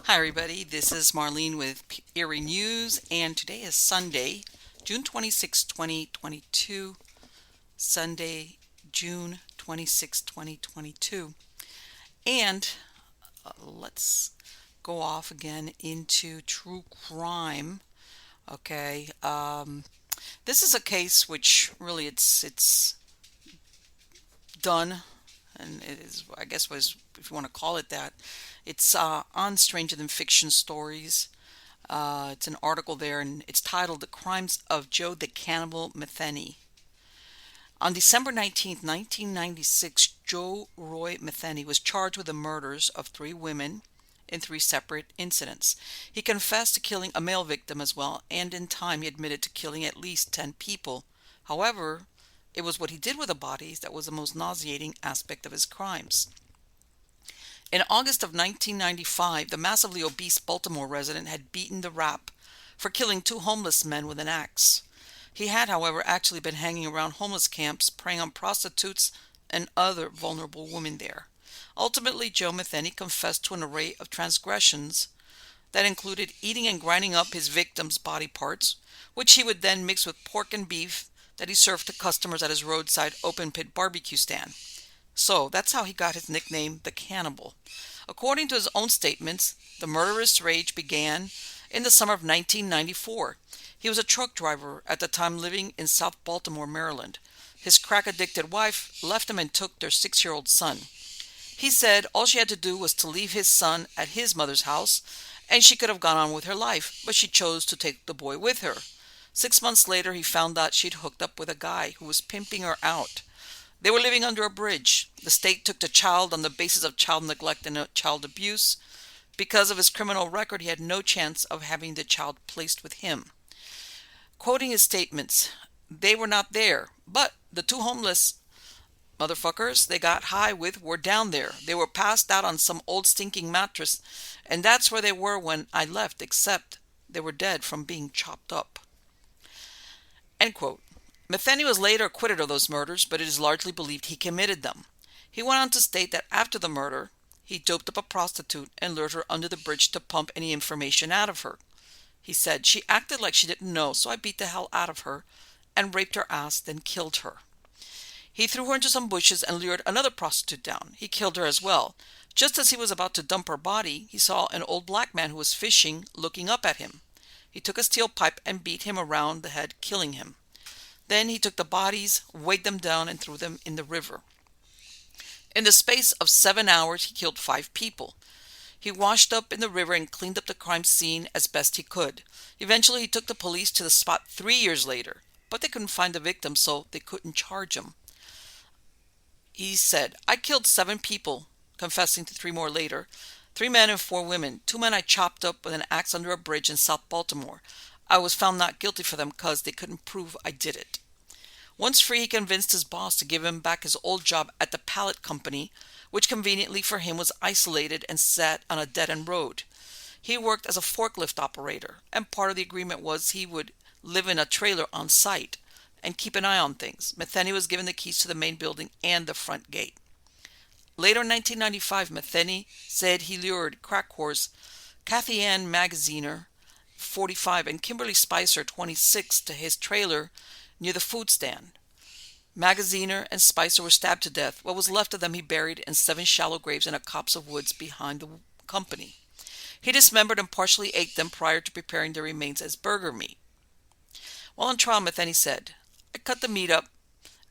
Hi, everybody. This is Marlene with Eerie News, and today is Sunday, June 26, 2022. Sunday, June 26, 2022. And let's go off again into true crime. Okay. This is a case which really it's done, and it is, I guess, was, if you want to call it that. It's on Stranger Than Fiction Stories. It's an article there, and it's titled "The Crimes of Joe the Cannibal Metheny." On December 19th, 1996, Joe Roy Metheny was charged with the murders of three women in three separate incidents. He confessed to killing a male victim as well, and in time he admitted to killing at least 10 people. However, it was what he did with the bodies that was the most nauseating aspect of his crimes. In August of 1995, the massively obese Baltimore resident had beaten the rap for killing two homeless men with an axe. He had, however, actually been hanging around homeless camps, preying on prostitutes and other vulnerable women there. Ultimately, Joe Metheny confessed to an array of transgressions that included eating and grinding up his victims' body parts, which he would then mix with pork and beef that he served to customers at his roadside open pit barbecue stand. So that's how he got his nickname, the Cannibal. According to his own statements, the murderous rage began in the summer of 1994. He was a truck driver at the time, living in South Baltimore, Maryland. His crack-addicted wife left him and took their 6-year-old son. He said all she had to do was to leave his son at his mother's house, and she could have gone on with her life, but she chose to take the boy with her. 6 months later, he found out she'd hooked up with a guy who was pimping her out. They were living under a bridge. The state took the child on the basis of child neglect and child abuse. Because of his criminal record, he had no chance of having the child placed with him. Quoting his statements, they were not there, but the two homeless motherfuckers they got high with were down there. They were passed out on some old stinking mattress, and that's where they were when I left, except they were dead from being chopped up. End quote. Metheny was later acquitted of those murders, but it is largely believed he committed them. He went on to state that after the murder, he doped up a prostitute and lured her under the bridge to pump any information out of her. He said, "She acted like she didn't know, so I beat the hell out of her and raped her ass, then killed her." He threw her into some bushes and lured another prostitute down. He killed her as well. Just as he was about to dump her body, he saw an old black man who was fishing looking up at him. He took a steel pipe and beat him around the head, killing him. Then he took the bodies, weighed them down, and threw them in the river. In the space of 7 hours, he killed 5 people. He washed up in the river and cleaned up the crime scene as best he could. Eventually, he took the police to the spot 3 years later, but they couldn't find the victim, so they couldn't charge him. He said, "I killed 7 people," confessing to 3 more later. 3 men and 4 women. 2 men I chopped up with an axe under a bridge in South Baltimore. I was found not guilty for them because they couldn't prove I did it. Once free, he convinced his boss to give him back his old job at the pallet company, which conveniently for him was isolated and sat on a dead-end road. He worked as a forklift operator, and part of the agreement was he would live in a trailer on site and keep an eye on things. Metheny was given the keys to the main building and the front gate. Later in 1995, Metheny said he lured crack whores Kathy Ann Magaziner, 45, and Kimberly Spicer, 26, to his trailer near the food stand. Magaziner and Spicer were stabbed to death. What was left of them he buried in 7 shallow graves in a copse of woods behind the company. He dismembered and partially ate them prior to preparing their remains as burger meat. While on trial, Metheny said, "I cut the meat up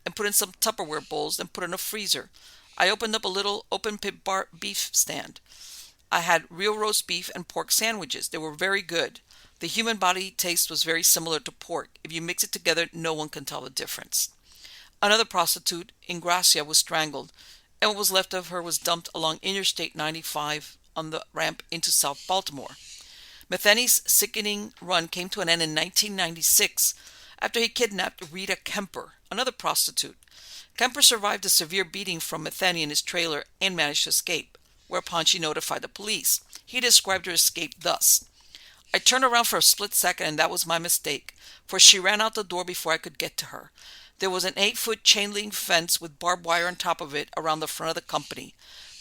and put in some Tupperware bowls and put in a freezer. I opened up a little open pit beef stand. I had real roast beef and pork sandwiches. They were very good. The human body taste was very similar to pork. If you mix it together, no one can tell the difference." Another prostitute, Ingracia, was strangled, and what was left of her was dumped along Interstate 95 on the ramp into South Baltimore. Metheny's sickening run came to an end in 1996 after he kidnapped Rita Kemper, another prostitute. Kemper survived a severe beating from Metheny in his trailer and managed to escape, whereupon she notified the police. He described her escape thus: "I turned around for a split second, and that was my mistake, for she ran out the door before I could get to her. There was an 8-foot chain link fence with barbed wire on top of it around the front of the company.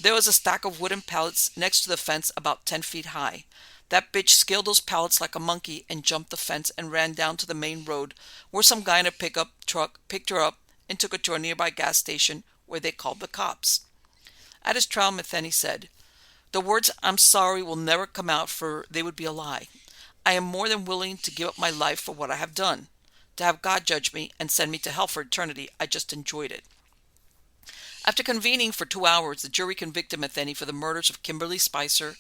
There was a stack of wooden pallets next to the fence about 10 feet high. That bitch scaled those pallets like a monkey and jumped the fence and ran down to the main road where some guy in a pickup truck picked her up and took her to a nearby gas station where they called the cops. At his trial, METHENY said, "The words 'I'm sorry' will never come out, for they would be a lie. I am more than willing to give up my life for what I have done. To have God judge me and send me to hell for eternity, I just enjoyed it." After convening for 2 hours, the jury convicted METHENY for the murders of Kimberly Spicer,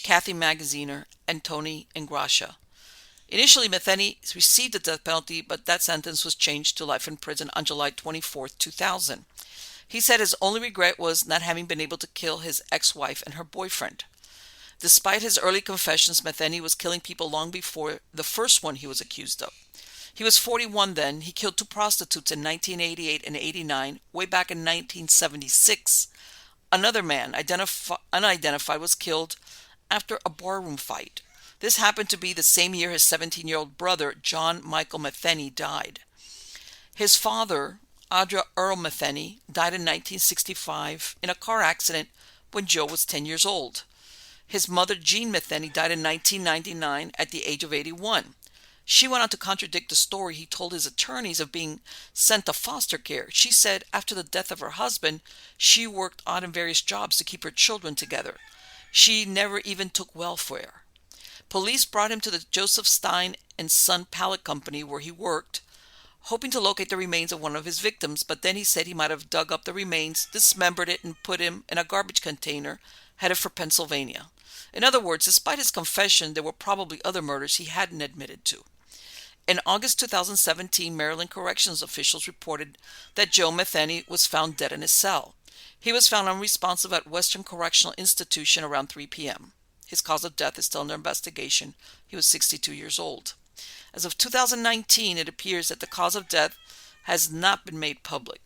Kathy Magaziner, and Tony Ingrassia. Initially, METHENY received the death penalty, but that sentence was changed to life in prison on July 24, 2000. He said his only regret was not having been able to kill his ex-wife and her boyfriend. Despite his early confessions, METHENY was killing people long before the first one he was accused of. He was 41 then. He killed 2 prostitutes in 1988 and 89. Way back in 1976, another man, unidentified, was killed after a barroom fight. This happened to be the same year his 17-year-old brother, John Michael METHENY, died. His father, Audra Earl METHENY, died in 1965 in a car accident when Joe was 10 years old. His mother, Jean METHENY, died in 1999 at the age of 81. She went on to contradict the story he told his attorneys of being sent to foster care. She said after the death of her husband, she worked odd and various jobs to keep her children together. She never even took welfare. Police brought him to the Joseph Stein and Son Pallet Company where he worked, hoping to locate the remains of one of his victims, but then he said he might have dug up the remains, dismembered it, and put him in a garbage container, headed for Pennsylvania. In other words, despite his confession, there were probably other murders he hadn't admitted to. In August 2017, Maryland corrections officials reported that Joe METHENY was found dead in his cell. He was found unresponsive at Western Correctional Institution around 3 p.m. His cause of death is still under investigation. He was 62 years old. As of 2019, it appears that the cause of death has not been made public.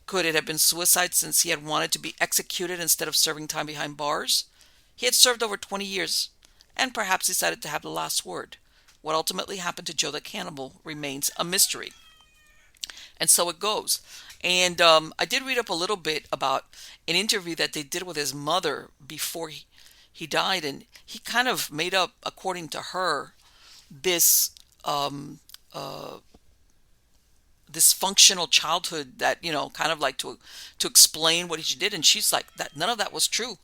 Could it have been suicide since he had wanted to be executed instead of serving time behind bars? He had served over 20 years and perhaps decided to have the last word. What ultimately happened to Joe the Cannibal remains a mystery. And so it goes. And I did read up a little bit about an interview that they did with his mother before he died. And he kind of made up, according to her, this dysfunctional childhood that, kind of like to explain what he did. And she's like, that none of that was true.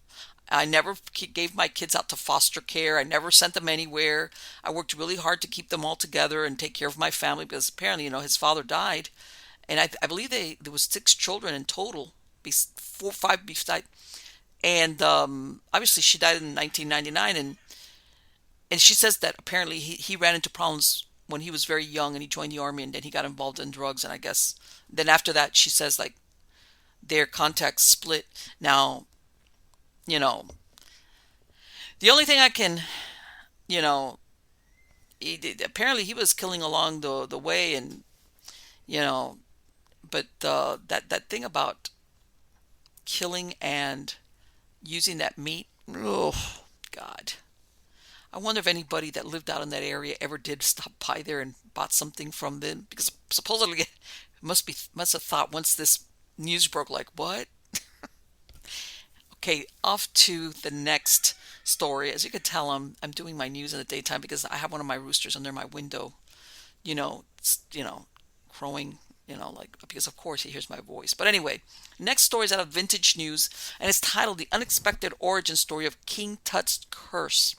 I never gave my kids out to foster care. I never sent them anywhere. I worked really hard to keep them all together and take care of my family because apparently, his father died. And I believe there was 6 children in total, 4 or 5 beside. And obviously she died in 1999. And she says that apparently he ran into problems when he was very young and he joined the army and then he got involved in drugs. And I guess then after that, she says like their contacts split. Now, the only thing I can, apparently he was killing along the way, and but that thing about killing and using that meat, oh God, I wonder if anybody that lived out in that area ever did stop by there and bought something from them, because supposedly it must have thought once this news broke, like, what? Okay, off to the next story. As you can tell, I'm doing my news in the daytime because I have one of my roosters under my window, crowing, like, because of course he hears my voice. But anyway, next story is out of Vintage News, and it's titled "The Unexpected Origin Story of King Tut's Curse."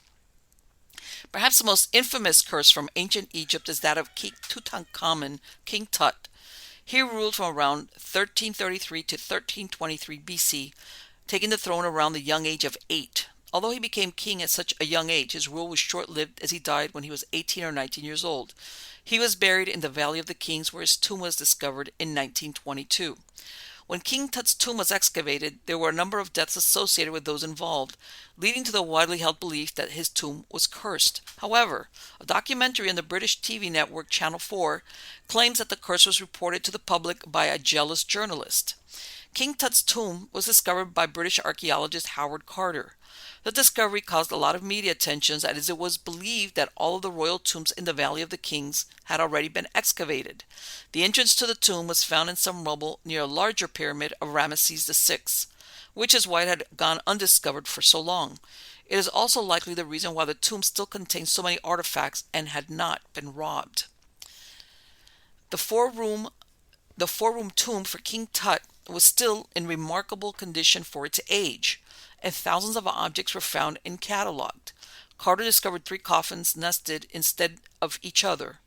Perhaps the most infamous curse from ancient Egypt is that of King Tutankhamun, King Tut. He ruled from around 1333 to 1323 BC, taking the throne around the young age of 8. Although he became king at such a young age, his rule was short-lived as he died when he was 18 or 19 years old. He was buried in the Valley of the Kings, where his tomb was discovered in 1922. When King Tut's tomb was excavated, there were a number of deaths associated with those involved, leading to the widely held belief that his tomb was cursed. However, a documentary on the British TV network Channel 4 claims that the curse was reported to the public by a jealous journalist. King Tut's tomb was discovered by British archaeologist Howard Carter. The discovery caused a lot of media attention, as it was believed that all of the royal tombs in the Valley of the Kings had already been excavated. The entrance to the tomb was found in some rubble near a larger pyramid of Ramesses VI. which is why it had gone undiscovered for so long. It is also likely the reason why the tomb still contains so many artifacts and had not been robbed. The four-room tomb for King Tut was still in remarkable condition for its age, and thousands of objects were found and catalogued. Carter discovered 3 coffins nested instead of each other,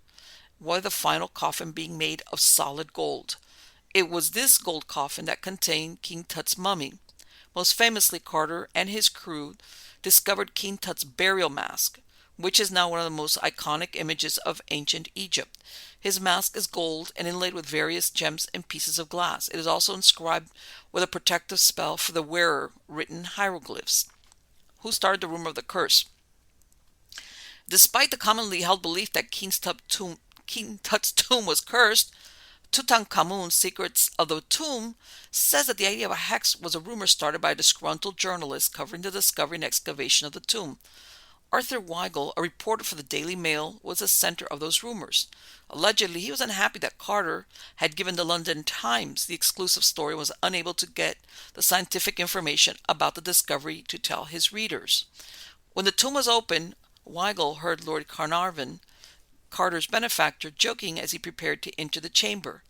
with the final coffin being made of solid gold. It was this gold coffin that contained King Tut's mummy. Most famously, Carter and his crew discovered King Tut's burial mask, which is now one of the most iconic images of ancient Egypt. His mask is gold and inlaid with various gems and pieces of glass. It is also inscribed with a protective spell for the wearer, written hieroglyphs. Who started the rumor of the curse? Despite the commonly held belief that King Tut's tomb was cursed, Tutankhamun's Secrets of the Tomb says that the idea of a hex was a rumor started by a disgruntled journalist covering the discovery and excavation of the tomb. Arthur Weigel, a reporter for the Daily Mail, was the center of those rumors. Allegedly, he was unhappy that Carter had given the London Times the exclusive story and was unable to get the scientific information about the discovery to tell his readers. When the tomb was opened, Weigel heard Lord Carnarvon, Carter's benefactor, joking as he prepared to enter the chamber.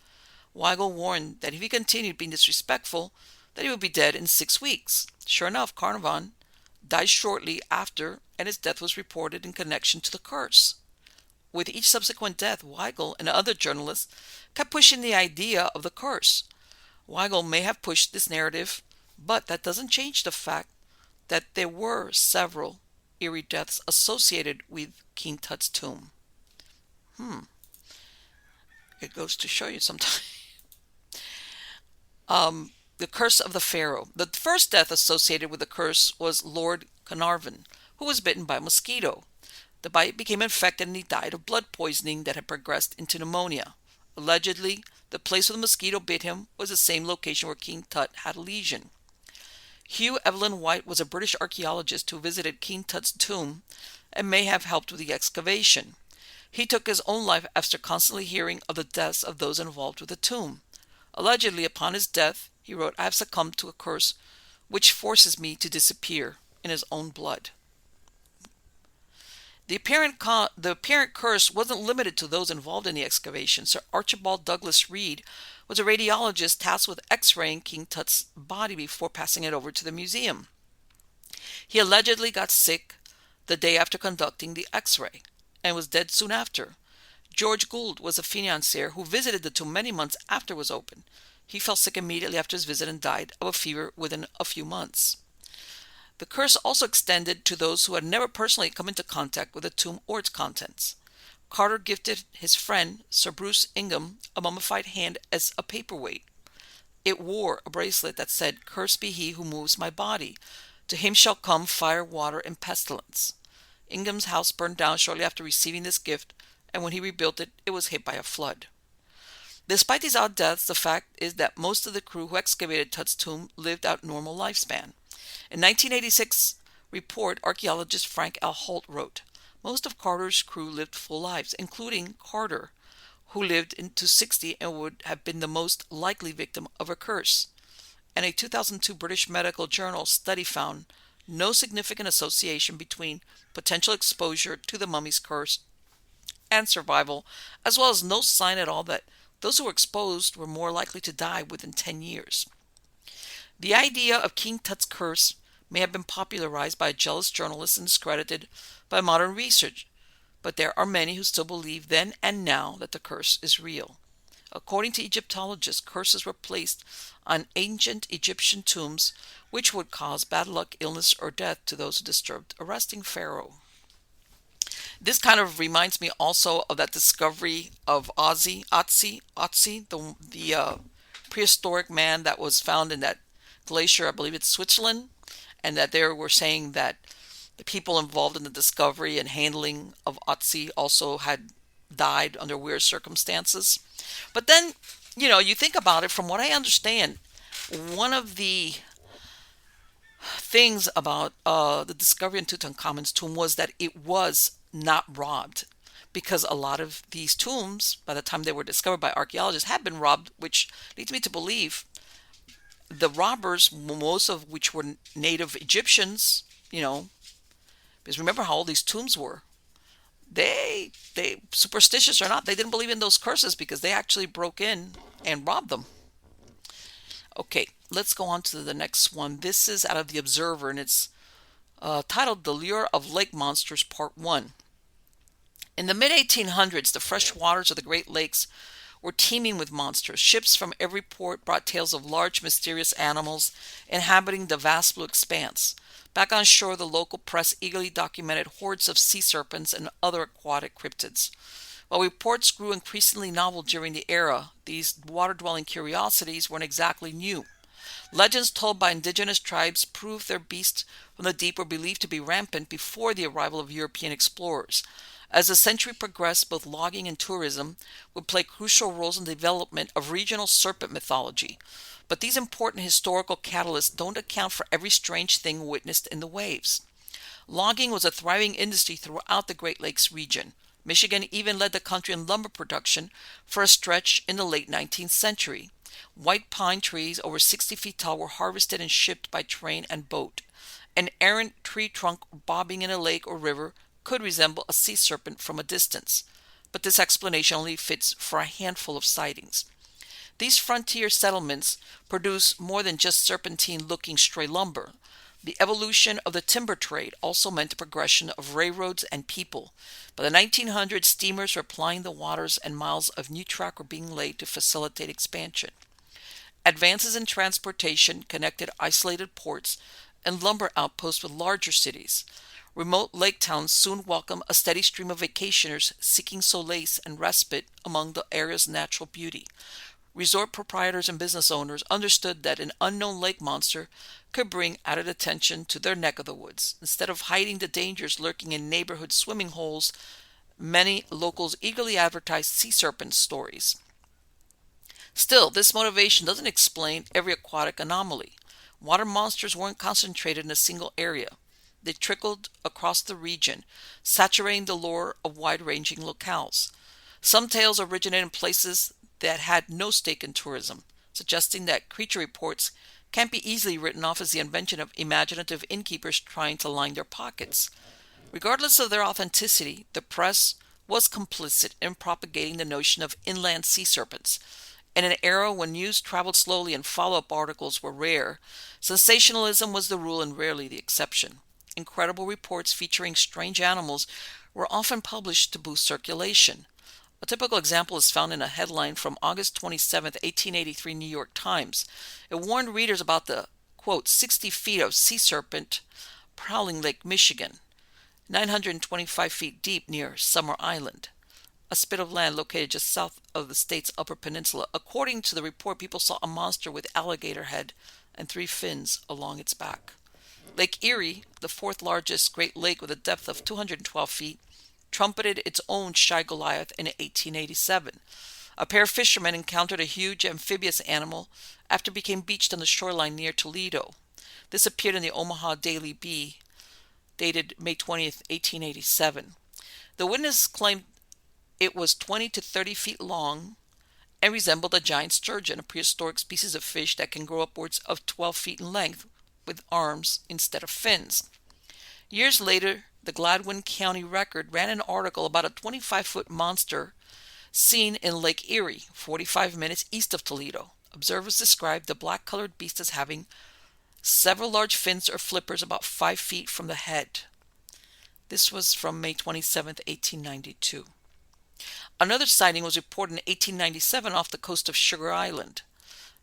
Weigel warned that if he continued being disrespectful, that he would be dead in 6 weeks. Sure enough, Carnarvon died shortly after, and his death was reported in connection to the curse. With each subsequent death, Weigel and other journalists kept pushing the idea of the curse. Weigel may have pushed this narrative, but that doesn't change the fact that there were several eerie deaths associated with King Tut's tomb. It goes to show you sometimes. The curse of the pharaoh. The first death associated with the curse was Lord Carnarvon, who was bitten by a mosquito. The bite became infected and he died of blood poisoning that had progressed into pneumonia. Allegedly, the place where the mosquito bit him was the same location where King Tut had a lesion. Hugh Evelyn White was a British archaeologist who visited King Tut's tomb and may have helped with the excavation. He took his own life after constantly hearing of the deaths of those involved with the tomb. Allegedly, upon his death, he wrote, "I have succumbed to a curse which forces me to disappear," in his own blood. The apparent curse wasn't limited to those involved in the excavation. Sir Archibald Douglas Reed was a radiologist tasked with x-raying King Tut's body before passing it over to the museum. He allegedly got sick the day after conducting the x-ray and was dead soon after. George Gould was a financier who visited the tomb many months after it was opened. He fell sick immediately after his visit and died of a fever within a few months. The curse also extended to those who had never personally come into contact with the tomb or its contents. Carter gifted his friend, Sir Bruce Ingham, a mummified hand as a paperweight. It wore a bracelet that said, "Cursed be he who moves my body. To him shall come fire, water, and pestilence." Ingham's house burned down shortly after receiving this gift, and when he rebuilt it, it was hit by a flood. Despite these odd deaths, the fact is that most of the crew who excavated Tut's tomb lived out normal lifespan. In 1986 report, archaeologist Frank L. Holt wrote, "Most of Carter's crew lived full lives, including Carter, who lived into 60 and would have been the most likely victim of a curse." And a 2002 British Medical Journal study found no significant association between potential exposure to the mummy's curse and survival, as well as no sign at all that those who were exposed were more likely to die within 10 years. The idea of King Tut's curse may have been popularized by a jealous journalist and discredited by modern research, but there are many who still believe then and now that the curse is real. According to Egyptologists, curses were placed on ancient Egyptian tombs which would cause bad luck, illness, or death to those who disturbed a resting pharaoh. This kind of reminds me also of that discovery of Otzi, the prehistoric man that was found in that glacier, I believe it's Switzerland, and that they were saying that the people involved in the discovery and handling of Otzi also had died under weird circumstances. But then, you think about it, from what I understand, one of the things about the discovery in Tutankhamun's tomb was that it was not robbed, because a lot of these tombs, by the time they were discovered by archaeologists, had been robbed, which leads me to believe The robbers, most of which were native Egyptians, you know, because remember how old these tombs were. They superstitious or not, they didn't believe in those curses because they actually broke in and robbed them. Okay, let's go on to the next one. This is out of the Observer, and it's titled "The Lure of Lake Monsters Part 1." In the mid-1800s, the fresh waters of the Great Lakes were teeming with monsters. Ships from every port brought tales of large, mysterious animals inhabiting the vast blue expanse. Back on shore, the local press eagerly documented hordes of sea serpents and other aquatic cryptids. While reports grew increasingly novel during the era, these water-dwelling curiosities weren't exactly new. Legends told by indigenous tribes proved their beasts from the deep were believed to be rampant before the arrival of European explorers. As the century progressed, both logging and tourism would play crucial roles in the development of regional serpent mythology. But these important historical catalysts don't account for every strange thing witnessed in the waves. Logging was a thriving industry throughout the Great Lakes region. Michigan even led the country in lumber production for a stretch in the late 19th century. White pine trees over 60 feet tall were harvested and shipped by train and boat. An errant tree trunk bobbing in a lake or river could resemble a sea serpent from a distance, but this explanation only fits for a handful of sightings. These frontier settlements produce more than just serpentine-looking stray lumber. The evolution of the timber trade also meant the progression of railroads and people. By the 1900s, steamers were plying the waters and miles of new track were being laid to facilitate expansion. Advances in transportation connected isolated ports and lumber outposts with larger cities. Remote lake towns soon welcomed a steady stream of vacationers seeking solace and respite among the area's natural beauty. Resort proprietors and business owners understood that an unknown lake monster could bring added attention to their neck of the woods. Instead of hiding the dangers lurking in neighborhood swimming holes, many locals eagerly advertised sea serpent stories. Still, this motivation doesn't explain every aquatic anomaly. Water monsters weren't concentrated in a single area. They trickled across the region, saturating the lore of wide-ranging locales. Some tales originated in places that had no stake in tourism, suggesting that creature reports can't be easily written off as the invention of imaginative innkeepers trying to line their pockets. Regardless of their authenticity, the press was complicit in propagating the notion of inland sea serpents. In an era when news traveled slowly and follow-up articles were rare, sensationalism was the rule and rarely the exception. Incredible reports featuring strange animals were often published to boost circulation. A typical example is found in a headline from August 27, 1883 New York Times. It warned readers about the, quote, 60 feet of sea serpent prowling Lake Michigan, 925 feet deep near Summer Island, a spit of land located just south of the state's Upper Peninsula. According to the report, people saw a monster with alligator head and 3 fins along its back. Lake Erie, the fourth largest Great Lake with a depth of 212 feet, trumpeted its own Shy Goliath in 1887. A pair of fishermen encountered a huge amphibious animal after it became beached on the shoreline near Toledo. This appeared in the Omaha Daily Bee, dated May 20th, 1887. The witness claimed it was 20 to 30 feet long and resembled a giant sturgeon, a prehistoric species of fish that can grow upwards of 12 feet in length with arms instead of fins. Years later, the Gladwin County Record ran an article about a 25-foot monster seen in Lake Erie, 45 minutes east of Toledo. Observers described the black-colored beast as having several large fins or flippers about 5 feet from the head. This was from May 27, 1892. Another sighting was reported in 1897 off the coast of Sugar Island.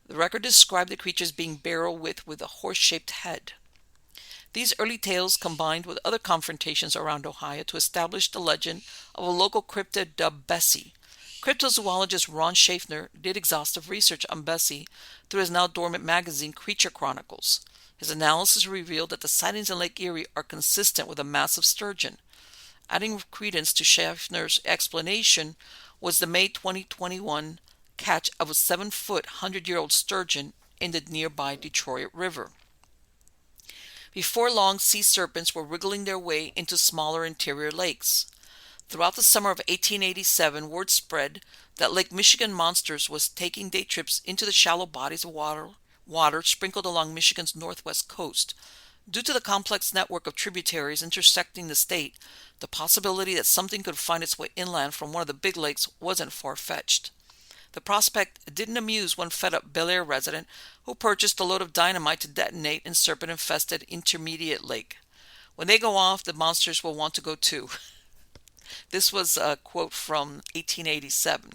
The record described the creature as being barrel-width with a horse-shaped head. These early tales combined with other confrontations around Ohio to establish the legend of a local cryptid dubbed Bessie. Cryptozoologist Ron Schaffner did exhaustive research on Bessie through his now dormant magazine Creature Chronicles. His analysis revealed that the sightings in Lake Erie are consistent with a massive sturgeon. Adding credence to Schaffner's explanation was the May 2021 catch of a 7-foot, 100-year-old sturgeon in the nearby Detroit River. Before long, sea serpents were wriggling their way into smaller interior lakes. Throughout the summer of 1887, word spread that Lake Michigan Monsters was taking day trips into the shallow bodies of water water sprinkled along Michigan's northwest coast. Due to the complex network of tributaries intersecting the state, the possibility that something could find its way inland from one of the big lakes wasn't far-fetched. The prospect didn't amuse one fed-up Pellicer resident who purchased a load of dynamite to detonate in serpent-infested Intermediate Lake. When they go off, the monsters will want to go too. This was a quote from 1887.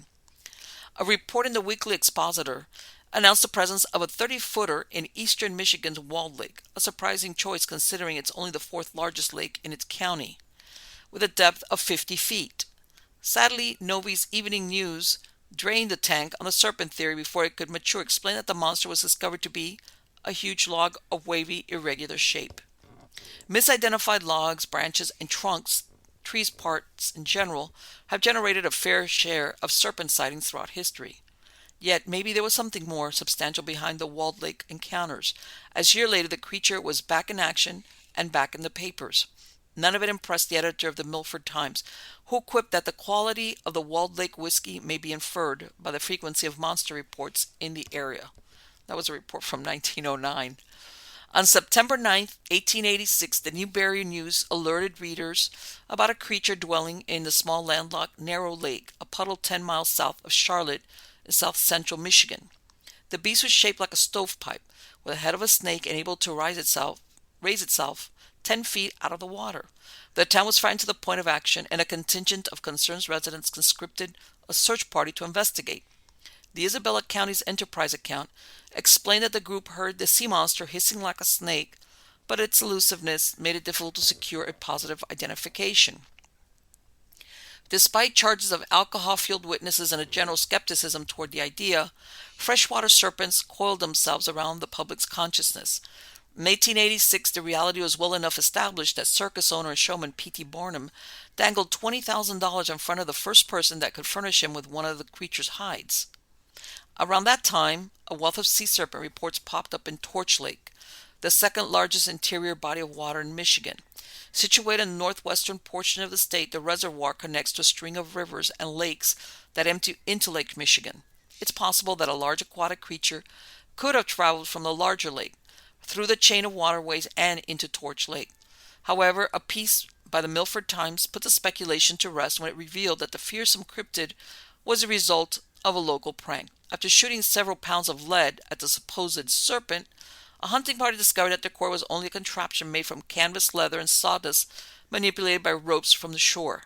A report in the Weekly Expositor announced the presence of a 30-footer in eastern Michigan's Walled Lake, a surprising choice considering it's only the fourth largest lake in its county, with a depth of 50 feet. Sadly, Novi's Evening News drained the tank on the serpent theory before it could mature, explaining that the monster was discovered to be a huge log of wavy, irregular shape. Misidentified logs, branches, and trunks, trees parts in general, have generated a fair share of serpent sightings throughout history. Yet maybe there was something more substantial behind the Walled Lake encounters, as a year later the creature was back in action and back in the papers. None of it impressed the editor of the Milford Times, who quipped that the quality of the Walled Lake whiskey may be inferred by the frequency of monster reports in the area. That was a report from 1909. On September 9, 1886, the Newberry News alerted readers about a creature dwelling in the small landlocked Narrow Lake, a puddle 10 miles south of Charlotte in south-central Michigan. The beast was shaped like a stovepipe, with the head of a snake and able to raise itself 10 feet out of the water. The town was frightened to the point of action, and a contingent of concerned residents conscripted a search party to investigate. The Isabella County's Enterprise account explained that the group heard the sea monster hissing like a snake, but its elusiveness made it difficult to secure a positive identification. Despite charges of alcohol-fueled witnesses and a general skepticism toward the idea, freshwater serpents coiled themselves around the public's consciousness. In 1886, the reality was well enough established that circus owner and showman P.T. Barnum dangled $20,000 in front of the first person that could furnish him with one of the creature's hides. Around that time, a wealth of sea serpent reports popped up in Torch Lake, the second largest interior body of water in Michigan. Situated in the northwestern portion of the state, the reservoir connects to a string of rivers and lakes that empty into Lake Michigan. It's possible that a large aquatic creature could have traveled from the larger lake, through the chain of waterways and into Torch Lake. However, a piece by the Milford Times put the speculation to rest when it revealed that the fearsome cryptid was a result of a local prank. After shooting several pounds of lead at the supposed serpent, a hunting party discovered that the core was only a contraption made from canvas, leather, and sawdust manipulated by ropes from the shore.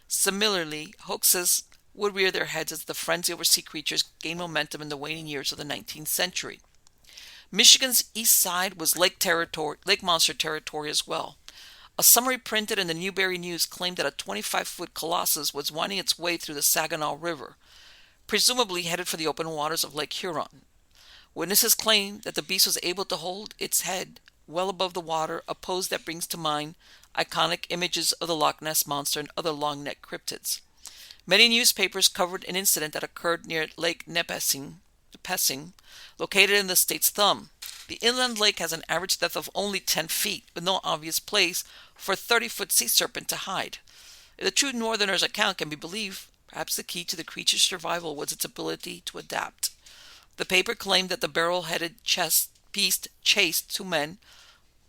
Similarly, hoaxes would rear their heads as the frenzy over sea creatures gained momentum in the waning years of the 19th century. Michigan's east side was lake monster territory as well. A summary printed in the Newberry News claimed that a 25-foot colossus was winding its way through the Saginaw River, presumably headed for the open waters of Lake Huron. Witnesses claim that the beast was able to hold its head well above the water, a pose that brings to mind iconic images of the Loch Ness Monster and other long-necked cryptids. Many newspapers covered an incident that occurred near Lake Nipissing, located in the state's thumb. The inland lake has an average depth of only 10 feet, with no obvious place for a 30-foot sea serpent to hide. If the true northerner's account can be believed, perhaps the key to the creature's survival was its ability to adapt. The paper claimed that the barrel-headed beast chased 2 men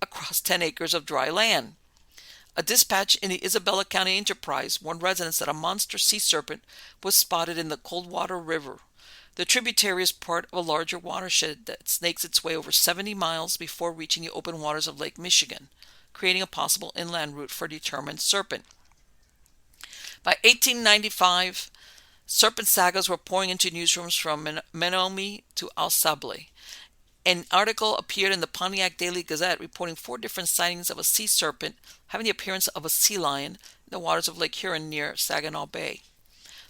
across 10 acres of dry land. A dispatch in the Isabella County Enterprise warned residents that a monster sea serpent was spotted in the Coldwater River. The tributary is part of a larger watershed that snakes its way over 70 miles before reaching the open waters of Lake Michigan, creating a possible inland route for a determined serpent. By 1895, serpent sagas were pouring into newsrooms from METHENY to Au Sable. An article appeared in the Pontiac Daily Gazette reporting 4 different sightings of a sea serpent having the appearance of a sea lion in the waters of Lake Huron near Saginaw Bay.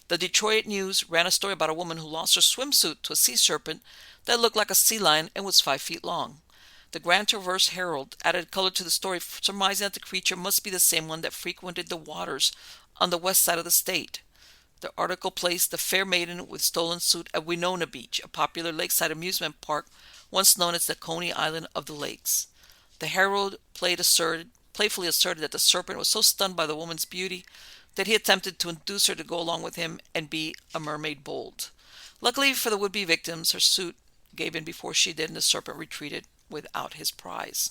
The Detroit News ran a story about a woman who lost her swimsuit to a sea serpent that looked like a sea lion and was 5 feet long. The Grand Traverse Herald added color to the story, surmising that the creature must be the same one that frequented the waters on the west side of the state. The article placed the fair maiden with stolen suit at Winona Beach, a popular lakeside amusement park once known as the Coney Island of the Lakes. The Herald playfully asserted that the serpent was so stunned by the woman's beauty that he attempted to induce her to go along with him and be a mermaid bold. Luckily for the would-be victims, her suit gave in before she did, and the serpent retreated without his prize.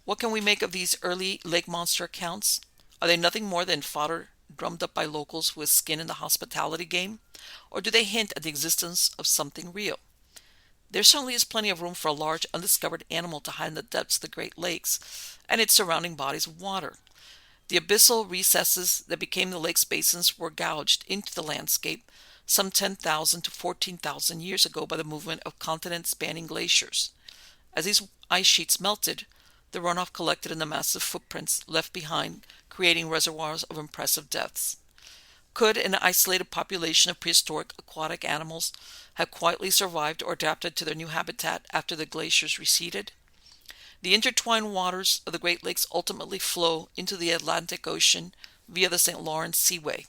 What can we make of these early lake monster accounts? Are they nothing more than fodder drummed up by locals with skin in the hospitality game? Or do they hint at the existence of something real? There certainly is plenty of room for a large undiscovered animal to hide in the depths of the Great Lakes and its surrounding bodies of water. The abyssal recesses that became the lake's basins were gouged into the landscape some 10,000 to 14,000 years ago by the movement of continent-spanning glaciers. As these ice sheets melted, the runoff collected in the massive footprints left behind, creating reservoirs of impressive depths. Could an isolated population of prehistoric aquatic animals have quietly survived or adapted to their new habitat after the glaciers receded? The intertwined waters of the Great Lakes ultimately flow into the Atlantic Ocean via the St. Lawrence Seaway,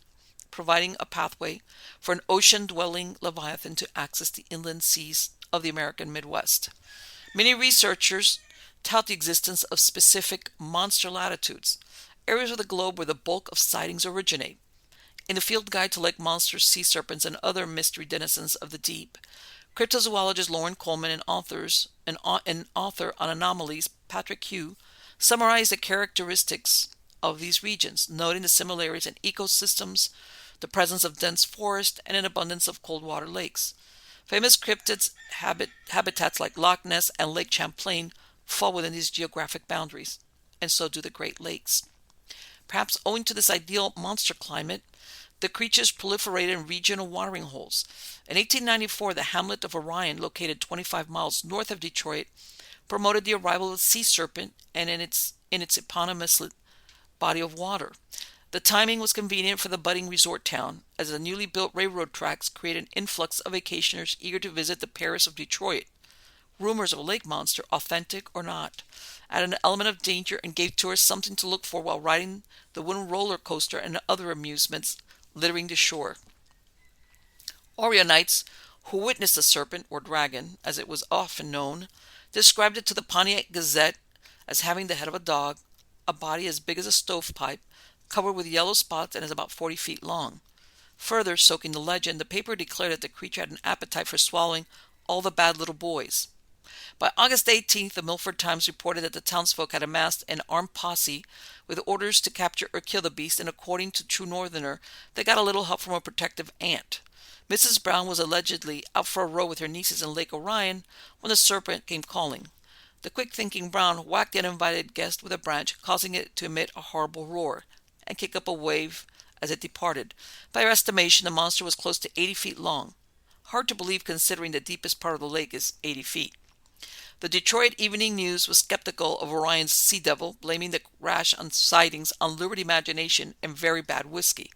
providing a pathway for an ocean-dwelling leviathan to access the inland seas of the American Midwest. Many researchers tout the existence of specific monster latitudes, areas of the globe where the bulk of sightings originate. In the Field Guide to Lake Monsters, Sea Serpents, and Other Mystery Denizens of the Deep, cryptozoologist Lauren Coleman and an author on anomalies, Patrick Hugh, summarized the characteristics of these regions, noting the similarities in ecosystems, the presence of dense forest, and an abundance of cold water lakes. Famous cryptids habitats like Loch Ness and Lake Champlain fall within these geographic boundaries, and so do the Great Lakes. Perhaps owing to this ideal monster climate, the creatures proliferated in regional watering holes. In 1894, the hamlet of Orion, located 25 miles north of Detroit, promoted the arrival of the sea serpent and in its eponymous body of water. The timing was convenient for the budding resort town, as the newly built railroad tracks created an influx of vacationers eager to visit the Paris of Detroit. Rumors of a lake monster, authentic or not, added an element of danger and gave tourists something to look for while riding the wooden roller coaster and other amusements littering the shore. Orionites, who witnessed the serpent, or dragon, as it was often known, described it to the Pontiac Gazette as having the head of a dog, a body as big as a stovepipe, covered with yellow spots, and is about 40 feet long. Further soaking the legend, the paper declared that the creature had an appetite for swallowing all the bad little boys. By August 18th, the Milford Times reported that the townsfolk had amassed an armed posse with orders to capture or kill the beast, and according to True Northerner, they got a little help from a protective aunt. Mrs. Brown was allegedly out for a row with her nieces in Lake Orion when the serpent came calling. The quick-thinking Brown whacked the uninvited guest with a branch, causing it to emit a horrible roar and kick up a wave as it departed. By her estimation, the monster was close to 80 feet long. Hard to believe considering the deepest part of the lake is 80 feet. The Detroit Evening News was skeptical of Orion's sea devil, blaming the rash on sightings on lurid imagination and very bad whiskey.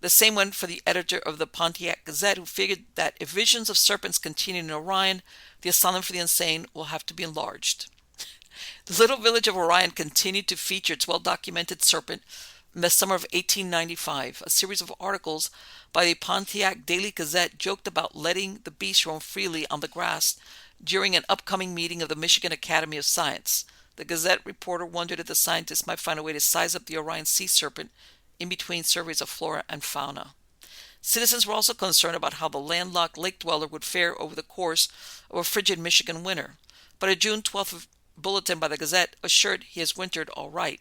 The same went for the editor of the Pontiac Gazette, who figured that if visions of serpents continue in Orion, the asylum for the insane will have to be enlarged. The little village of Orion continued to feature its well-documented serpent in the summer of 1895. A series of articles by the Pontiac Daily Gazette joked about letting the beast roam freely on the grass during an upcoming meeting of the Michigan Academy of Science. The Gazette reporter wondered if the scientists might find a way to size up the Orion sea serpent in between surveys of flora and fauna. Citizens were also concerned about how the landlocked lake dweller would fare over the course of a frigid Michigan winter, but a June 12th bulletin by the Gazette assured he has wintered all right.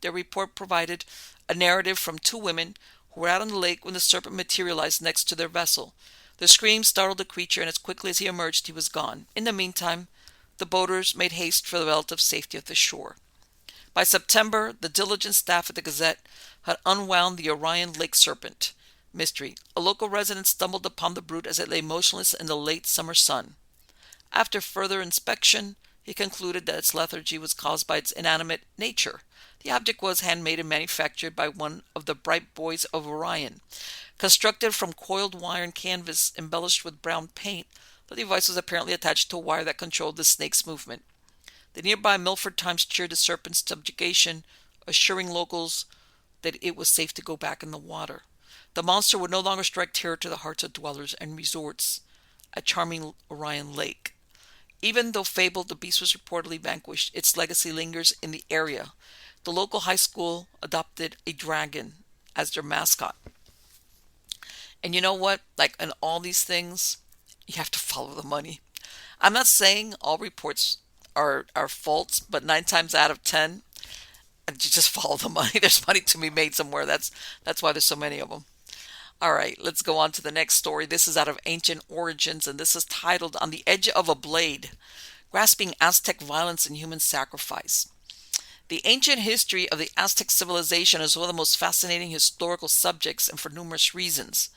Their report provided a narrative from two women who were out on the lake when the serpent materialized next to their vessel. The scream startled the creature, and as quickly as he emerged, he was gone. In the meantime, the boaters made haste for the relative safety of the shore. By September, the diligent staff at the Gazette had unwound the Orion Lake Serpent mystery. A local resident stumbled upon the brute as it lay motionless in the late summer sun. After further inspection, he concluded that its lethargy was caused by its inanimate nature. The object was handmade and manufactured by one of the bright boys of Orion. Constructed from coiled wire and canvas embellished with brown paint, the device was apparently attached to a wire that controlled the snake's movement. The nearby Milford Times cheered the serpent's subjugation, assuring locals that it was safe to go back in the water. The monster would no longer strike terror to the hearts of dwellers and resorts at charming Orion Lake. Even though fabled, the beast was reportedly vanquished. Its legacy lingers in the area. The local high school adopted a dragon as their mascot. And you know what? Like in all these things, You have to follow the money. I'm not saying all reports are false, but 9 times out of 10, you just follow the money. There's money to be made somewhere. That's why there's so many of them. All right, let's go on to the next story. This is out of Ancient Origins, and this is titled "On the Edge of a Blade: Grasping Aztec Violence and Human Sacrifice." The ancient history of the Aztec civilization is one of the most fascinating historical subjects, and for numerous reasons.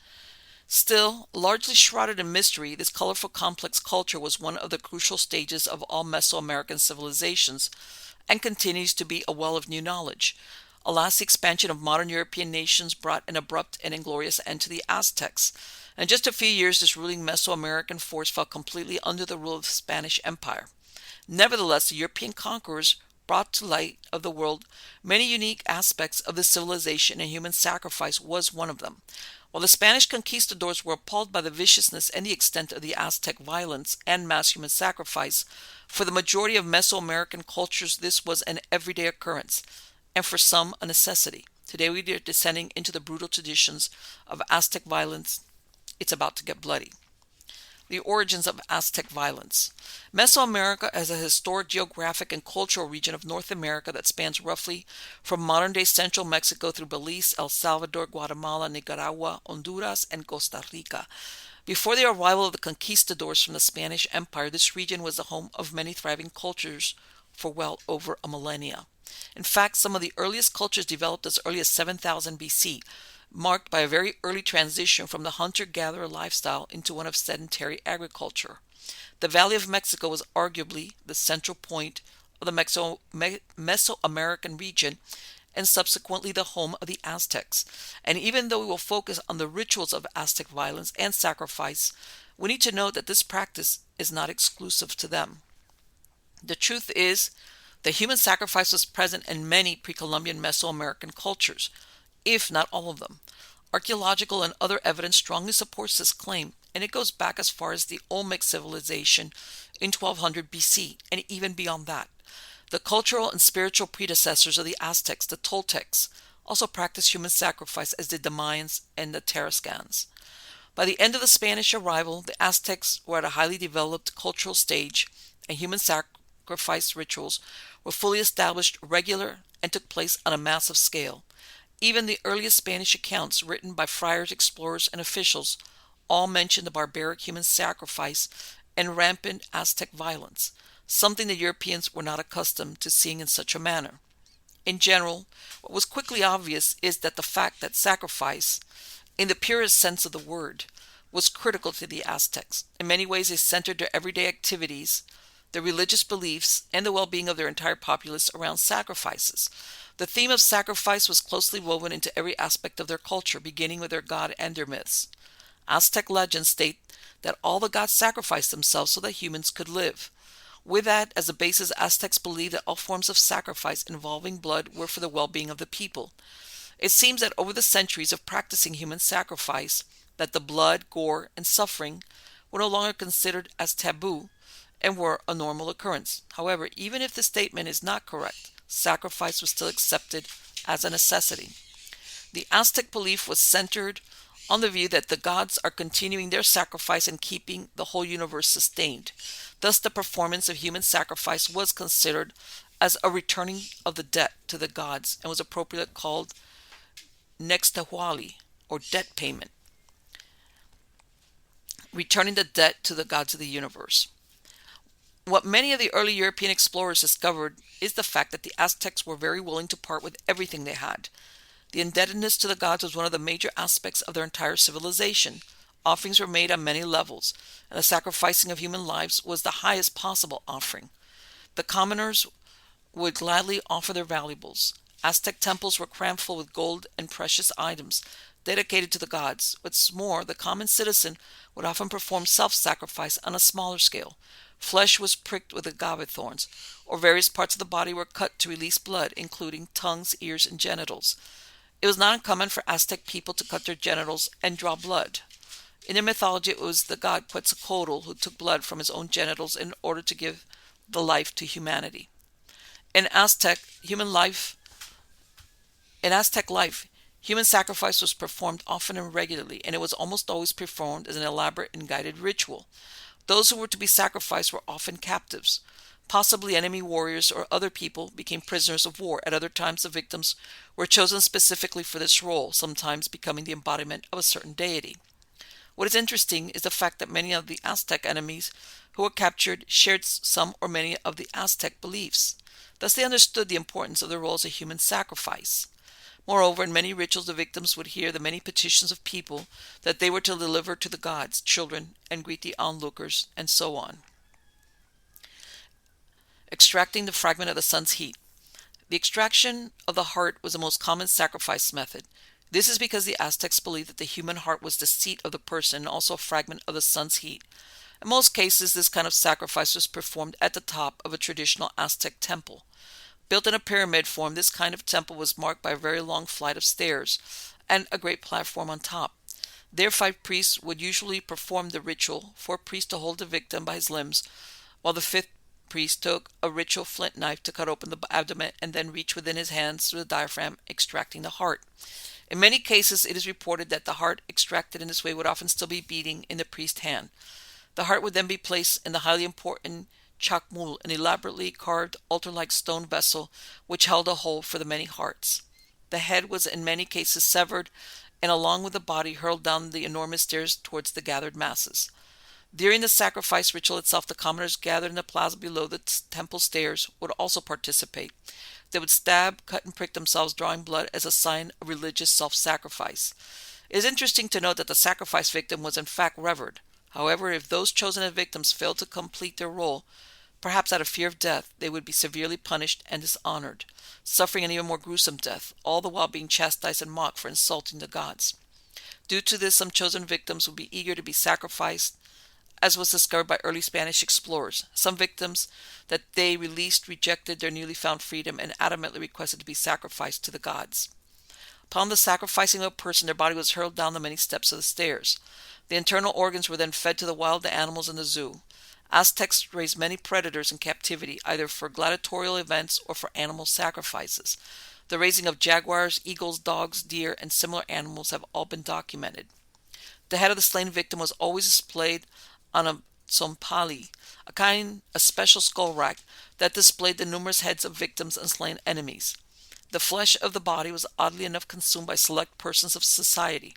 Still, largely shrouded in mystery, this colorful, complex culture was one of the crucial stages of all Mesoamerican civilizations and continues to be a well of new knowledge. Alas, the expansion of modern European nations brought an abrupt and inglorious end to the Aztecs. In just a few years, this ruling Mesoamerican force fell completely under the rule of the Spanish Empire. Nevertheless, the European conquerors brought to light of the world many unique aspects of this civilization, and human sacrifice was one of them. While the Spanish conquistadors were appalled by the viciousness and the extent of the Aztec violence and mass human sacrifice, for the majority of Mesoamerican cultures this was an everyday occurrence, and for some a necessity. Today we are descending into the brutal traditions of Aztec violence. It's about to get bloody. The origins of Aztec violence. Mesoamerica is a historic, geographic, and cultural region of North America that spans roughly from modern-day central Mexico through Belize, El Salvador, Guatemala, Nicaragua, Honduras, and Costa Rica. Before the arrival of the conquistadors from the Spanish Empire, this region was the home of many thriving cultures for well over a millennia. In fact, some of the earliest cultures developed as early as 7000 BC, marked by a very early transition from the hunter-gatherer lifestyle into one of sedentary agriculture. The Valley of Mexico was arguably the central point of the Mesoamerican region and subsequently the home of the Aztecs. And even though we will focus on the rituals of Aztec violence and sacrifice, we need to note that this practice is not exclusive to them. The truth is that human sacrifice was present in many pre-Columbian Mesoamerican cultures, if not all of them. Archaeological and other evidence strongly supports this claim, and it goes back as far as the Olmec civilization in 1200 BC, and even beyond that. The cultural and spiritual predecessors of the Aztecs, the Toltecs, also practiced human sacrifice, as did the Mayans and the Tarascans. By the end of the Spanish arrival, the Aztecs were at a highly developed cultural stage, and human sacrifice rituals were fully established, regular, and took place on a massive scale. Even the earliest Spanish accounts, written by friars, explorers, and officials, all mention the barbaric human sacrifice and rampant Aztec violence, something the Europeans were not accustomed to seeing in such a manner. In general, what was quickly obvious is that the fact that sacrifice, in the purest sense of the word, was critical to the Aztecs. In many ways, they centered their everyday activities, their religious beliefs, and the well-being of their entire populace around sacrifices. The theme of sacrifice was closely woven into every aspect of their culture, beginning with their god and their myths. Aztec legends state that all the gods sacrificed themselves so that humans could live. With that as a basis, Aztecs believed that all forms of sacrifice involving blood were for the well-being of the people. It seems that over the centuries of practicing human sacrifice, that the blood, gore, and suffering were no longer considered as taboo and were a normal occurrence. However, even if the statement is not correct, sacrifice was still accepted as a necessity. The Aztec belief was centered on the view that the gods are continuing their sacrifice and keeping the whole universe sustained. Thus, the performance of human sacrifice was considered as a returning of the debt to the gods and was appropriately called nextahuali, or debt payment, returning the debt to the gods of the universe. What many of the early European explorers discovered is the fact that the Aztecs were very willing to part with everything they had. The indebtedness to the gods was one of the major aspects of their entire civilization. Offerings were made on many levels, and the sacrificing of human lives was the highest possible offering. The commoners would gladly offer their valuables. Aztec temples were crammed full with gold and precious items dedicated to the gods. What's more, the common citizen would often perform self-sacrifice on a smaller scale. Flesh was pricked with agave thorns, or various parts of the body were cut to release blood, including tongues, ears, and genitals. It was not uncommon for Aztec people to cut their genitals and draw blood. In their mythology, it was the god Quetzalcoatl who took blood from his own genitals in order to give the life to humanity. In Aztec life, Human sacrifice was performed often and regularly, and it was almost always performed as an elaborate and guided ritual. Those who were to be sacrificed were often captives. Possibly enemy warriors or other people became prisoners of war. At other times, the victims were chosen specifically for this role, sometimes becoming the embodiment of a certain deity. What is interesting is the fact that many of the Aztec enemies who were captured shared some or many of the Aztec beliefs. Thus, they understood the importance of the role as a human sacrifice. Moreover, in many rituals, the victims would hear the many petitions of people that they were to deliver to the gods, children, and greet the onlookers, and so on. Extracting the fragment of the sun's heat. The extraction of the heart was the most common sacrifice method. This is because the Aztecs believed that the human heart was the seat of the person and also a fragment of the sun's heat. In most cases, this kind of sacrifice was performed at the top of a traditional Aztec temple. Built in a pyramid form, this kind of temple was marked by a very long flight of stairs and a great platform on top. There, 5 priests would usually perform the ritual, 4 priests to hold the victim by his limbs, while the 5th priest took a ritual flint knife to cut open the abdomen and then reach within his hands through the diaphragm, extracting the heart. In many cases, it is reported that the heart extracted in this way would often still be beating in the priest's hand. The heart would then be placed in the highly important chakmul, an elaborately carved altar-like stone vessel which held a hole for the many hearts. The head was in many cases severed and along with the body hurled down the enormous stairs towards the gathered masses. During the sacrifice ritual itself, the commoners gathered in the plaza below the temple stairs would also participate. They would stab, cut, and prick themselves, drawing blood as a sign of religious self-sacrifice. It is interesting to note that the sacrifice victim was in fact revered. However, if those chosen as victims failed to complete their role, perhaps out of fear of death, they would be severely punished and dishonored, suffering an even more gruesome death, all the while being chastised and mocked for insulting the gods. Due to this, some chosen victims would be eager to be sacrificed, as was discovered by early Spanish explorers. Some victims that they released rejected their newly found freedom and adamantly requested to be sacrificed to the gods. Upon the sacrificing of a person, their body was hurled down the many steps of the stairs. The internal organs were then fed to the wild animals in the zoo. Aztecs raised many predators in captivity, either for gladiatorial events or for animal sacrifices. The raising of jaguars, eagles, dogs, deer, and similar animals have all been documented. The head of the slain victim was always displayed on a tzompali, a special skull rack that displayed the numerous heads of victims and slain enemies. The flesh of the body was oddly enough consumed by select persons of society.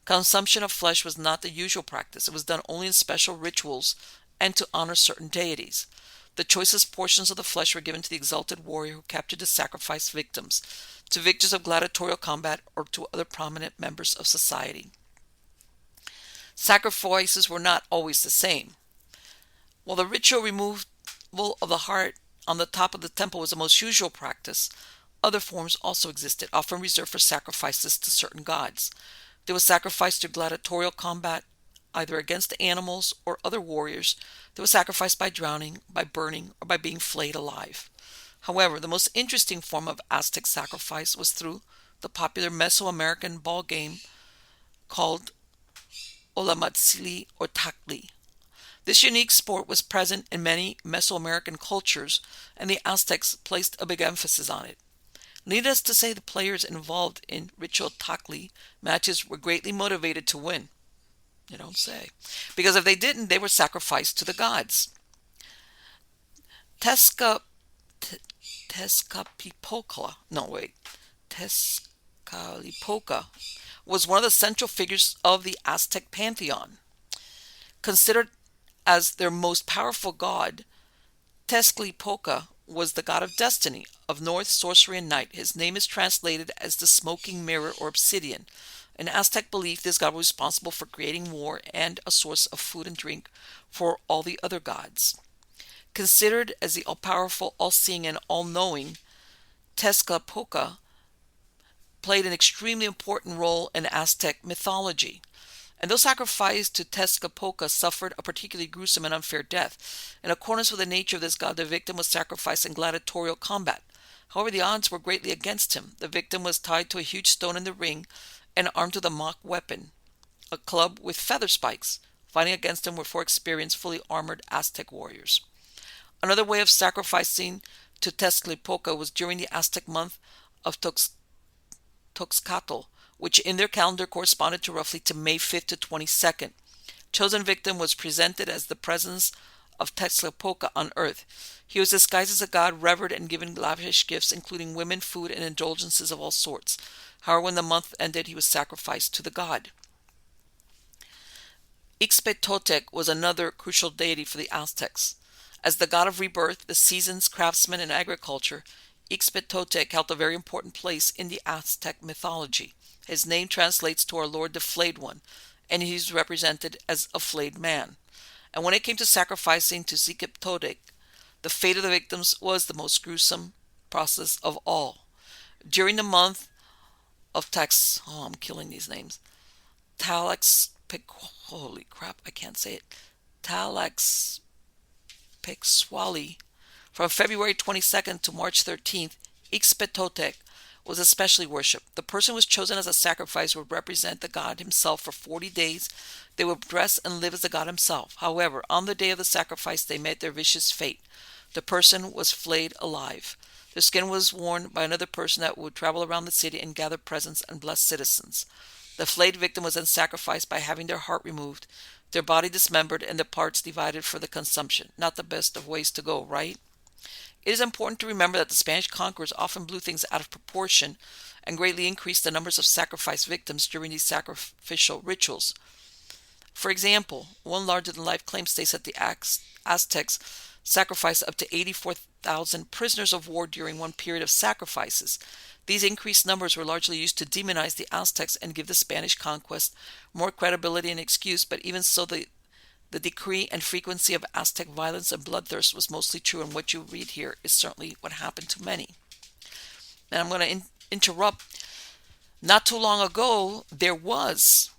Consumption of flesh was not the usual practice. It was done only in special rituals and to honor certain deities. The choicest portions of the flesh were given to the exalted warrior who captured the sacrifice victims, to victors of gladiatorial combat, or to other prominent members of society. Sacrifices were not always the same. While the ritual removal of the heart on the top of the temple was the most usual practice, other forms also existed, often reserved for sacrifices to certain gods. There was sacrifice to gladiatorial combat, either against animals or other warriors. There was sacrifice by drowning, by burning, or by being flayed alive. However, the most interesting form of Aztec sacrifice was through the popular Mesoamerican ball game called Olamatzili or Takli. This unique sport was present in many Mesoamerican cultures, and the Aztecs placed a big emphasis on it. Needless to say, the players involved in ritual Takli matches were greatly motivated to win. You don't say. Because if they didn't, they were sacrificed to the gods. Tezcatlipoca was one of the central figures of the Aztec pantheon. Considered as their most powerful god, Tezcatlipoca was the god of destiny, of north, sorcery, and night. His name is translated as the smoking mirror or obsidian. In Aztec belief, this god was responsible for creating war and a source of food and drink for all the other gods. Considered as the all-powerful, all-seeing, and all-knowing, Tezcatlipoca played an extremely important role in Aztec mythology. And those sacrificed to Tezcatlipoca suffered a particularly gruesome and unfair death. In accordance with the nature of this god, the victim was sacrificed in gladiatorial combat. However, the odds were greatly against him. The victim was tied to a huge stone in the ring and armed with a mock weapon, a club with feather spikes. Fighting against him were 4 experienced, fully armored Aztec warriors. Another way of sacrificing to Tezcatlipoca was during the Aztec month of Toxcatl, which in their calendar corresponded to roughly to May 5th to 22nd. Chosen victim was presented as the presence of Tezcatlipoca on earth. He was disguised as a god, revered, and given lavish gifts, including women, food, and indulgences of all sorts. However, when the month ended, he was sacrificed to the god. Ixpetotec was another crucial deity for the Aztecs. As the god of rebirth, the seasons, craftsmen, and agriculture, Ixpetotec held a very important place in the Aztec mythology. His name translates to our Lord the Flayed One, and he is represented as a flayed man. And when it came to sacrificing to Ixpetotec, the fate of the victims was the most gruesome process of all. During the month of I'm killing these names. Holy crap, I can't say it. Talaxpexwali, from February 22nd to March 13th, Ixpetotec was especially worshipped. The person who was chosen as a sacrifice would represent the god himself for 40 days. They would dress and live as the god himself. However, on the day of the sacrifice, they met their vicious fate. The person was flayed alive. Their skin was worn by another person that would travel around the city and gather presents and bless citizens. The flayed victim was then sacrificed by having their heart removed, their body dismembered, and the parts divided for the consumption. Not the best of ways to go, right? It is important to remember that the Spanish conquerors often blew things out of proportion and greatly increased the numbers of sacrifice victims during these sacrificial rituals. For example, one larger-than-life claim states that the Aztecs sacrificed up to 84,000 prisoners of war during one period of sacrifices. These increased numbers were largely used to demonize the Aztecs and give the Spanish conquest more credibility and excuse, but even so, the decree and frequency of Aztec violence and bloodthirst was mostly true, and what you read here is certainly what happened to many. And I'm going to interrupt. Not too long ago, there was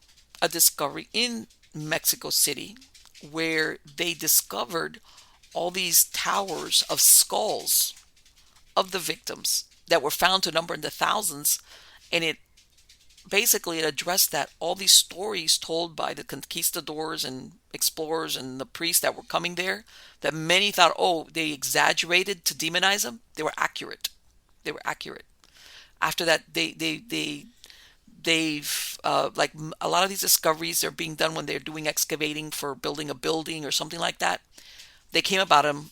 a discovery in Mexico City where they discovered all these towers of skulls of the victims that were found to number in the thousands, and it addressed that all these stories told by the conquistadors and explorers and the priests that were coming there, that many thought, oh, they exaggerated to demonize them. They were accurate. After that, they've like a lot of these discoveries are being done when they're doing excavating for building a building or something like that. They came upon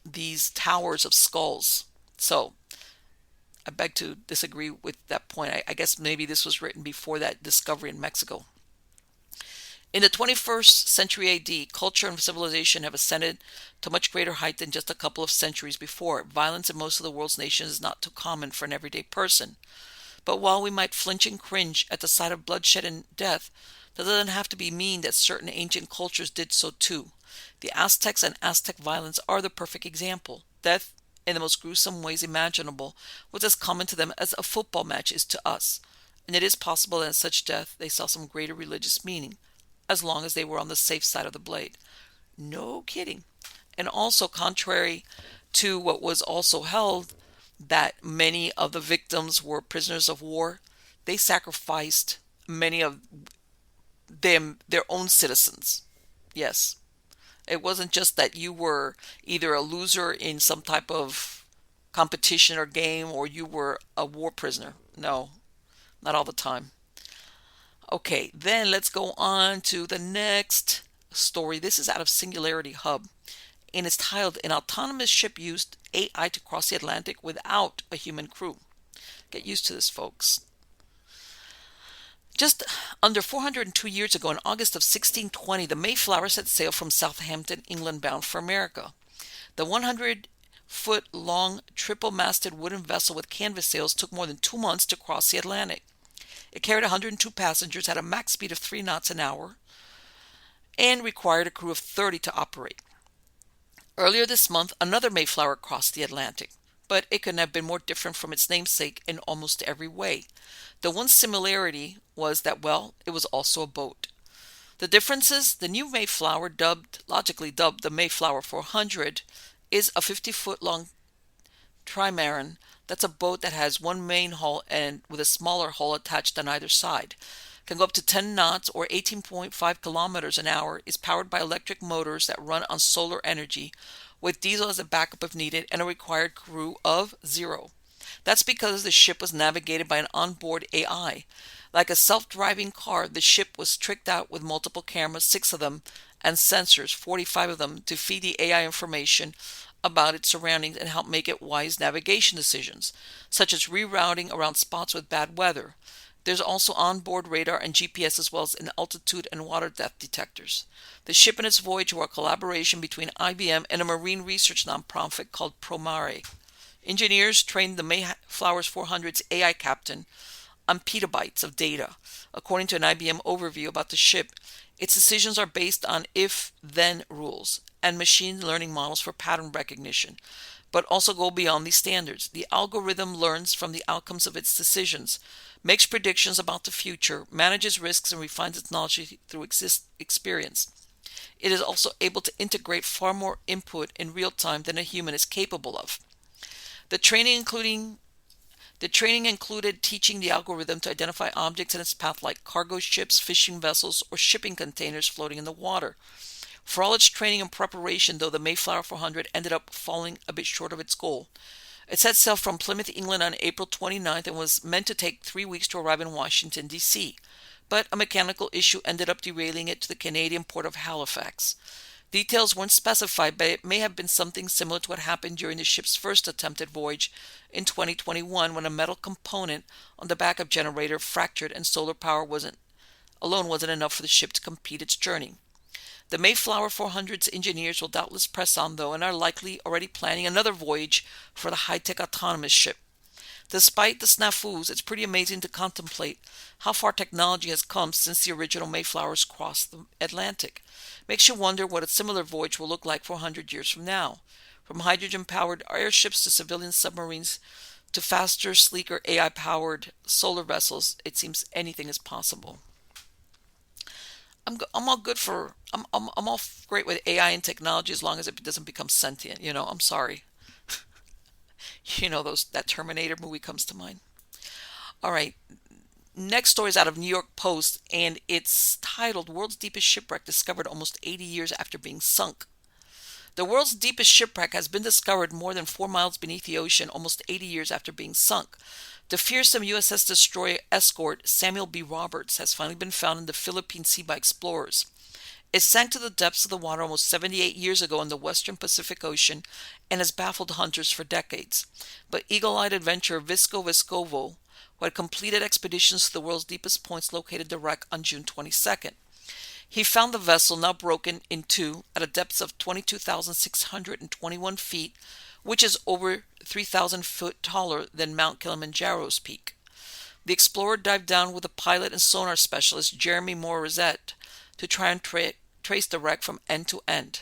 these towers of skulls. So I beg to disagree with that point. I guess maybe this was written before that discovery in Mexico. In the 21st century AD, culture and civilization have ascended to much greater height than just a couple of centuries before. Violence in most of the world's nations is not too common for an everyday person. But while we might flinch and cringe at the sight of bloodshed and death, that doesn't have to be mean that certain ancient cultures did so too. The Aztecs and Aztec violence are the perfect example. Death, in the most gruesome ways imaginable, was as common to them as a football match is to us. And it is possible that in such death they saw some greater religious meaning, as long as they were on the safe side of the blade. No kidding. And also, contrary to what was also held, that many of the victims were prisoners of war, they sacrificed many of them, their own citizens. Yes. It wasn't just that you were either a loser in some type of competition or game, or you were a war prisoner. No, not all the time. Okay, then let's go on to the next story. This is out of Singularity Hub, and it's titled, "An Autonomous Ship Used AI to Cross the Atlantic Without a Human Crew." Get used to this, folks. Just under 402 years ago, in August of 1620, the Mayflower set sail from Southampton, England, bound for America. The 100-foot-long, triple-masted wooden vessel with canvas sails took more than 2 months to cross the Atlantic. It carried 102 passengers, had a max speed of 3 knots an hour, and required a crew of 30 to operate. Earlier this month, another Mayflower crossed the Atlantic, but it couldn't have been more different from its namesake in almost every way. The one similarity was that, well, it was also a boat. The differences: the new Mayflower, logically dubbed the Mayflower 400, is a 50-foot-long trimaran. That's a boat that has one main hull and with a smaller hull attached on either side. Can go up to 10 knots or 18.5 kilometers an hour, is powered by electric motors that run on solar energy, with diesel as a backup if needed, and a required crew of 0. That's because the ship was navigated by an onboard AI. Like a self-driving car, the ship was tricked out with multiple cameras, 6 of them, and sensors, 45 of them, to feed the AI information about its surroundings and help make it wise navigation decisions, such as rerouting around spots with bad weather. There's also onboard radar and GPS as well as an altitude and water depth detectors. The ship and its voyage were a collaboration between IBM and a marine research nonprofit called Promare. Engineers trained the Mayflower's 400's AI captain on petabytes of data. According to an IBM overview about the ship, its decisions are based on if-then rules and machine learning models for pattern recognition, but also go beyond these standards. The algorithm learns from the outcomes of its decisions, makes predictions about the future, manages risks, and refines its knowledge through experience. It is also able to integrate far more input in real time than a human is capable of. The training included teaching the algorithm to identify objects in its path like cargo ships, fishing vessels, or shipping containers floating in the water. For all its training and preparation, though, the Mayflower 400 ended up falling a bit short of its goal. It set sail from Plymouth, England on April 29th and was meant to take 3 weeks to arrive in Washington, D.C., but a mechanical issue ended up derailing it to the Canadian port of Halifax. Details weren't specified, but it may have been something similar to what happened during the ship's first attempted voyage in 2021 when a metal component on the backup generator fractured and solar power wasn't enough for the ship to complete its journey. The Mayflower 400's engineers will doubtless press on, though, and are likely already planning another voyage for the high-tech autonomous ship. Despite the snafus, it's pretty amazing to contemplate how far technology has come since the original Mayflowers crossed the Atlantic. Makes you wonder what a similar voyage will look like 400 years from now. From hydrogen-powered airships to civilian submarines to faster, sleeker AI-powered solar vessels, it seems anything is possible. I'm all good for I'm all great with AI and technology as long as it doesn't become sentient. I'm sorry. That Terminator movie comes to mind. All right. Next story is out of New York Post, and it's titled "World's Deepest Shipwreck Discovered Almost 80 Years After Being Sunk." The world's deepest shipwreck has been discovered more than 4 miles beneath the ocean almost 80 years after being sunk. The fearsome USS Destroyer escort Samuel B. Roberts has finally been found in the Philippine Sea by explorers. It sank to the depths of the water almost 78 years ago in the western Pacific Ocean and has baffled hunters for decades. But eagle-eyed adventurer Visco Vescovo, who had completed expeditions to the world's deepest points, located the wreck on June 22nd. He found the vessel now broken in two at a depth of 22,621 feet, which is over 3,000 foot taller than Mount Kilimanjaro's peak. The explorer dived down with a pilot and sonar specialist, Jeremy Morizet, to try and trace the wreck from end to end.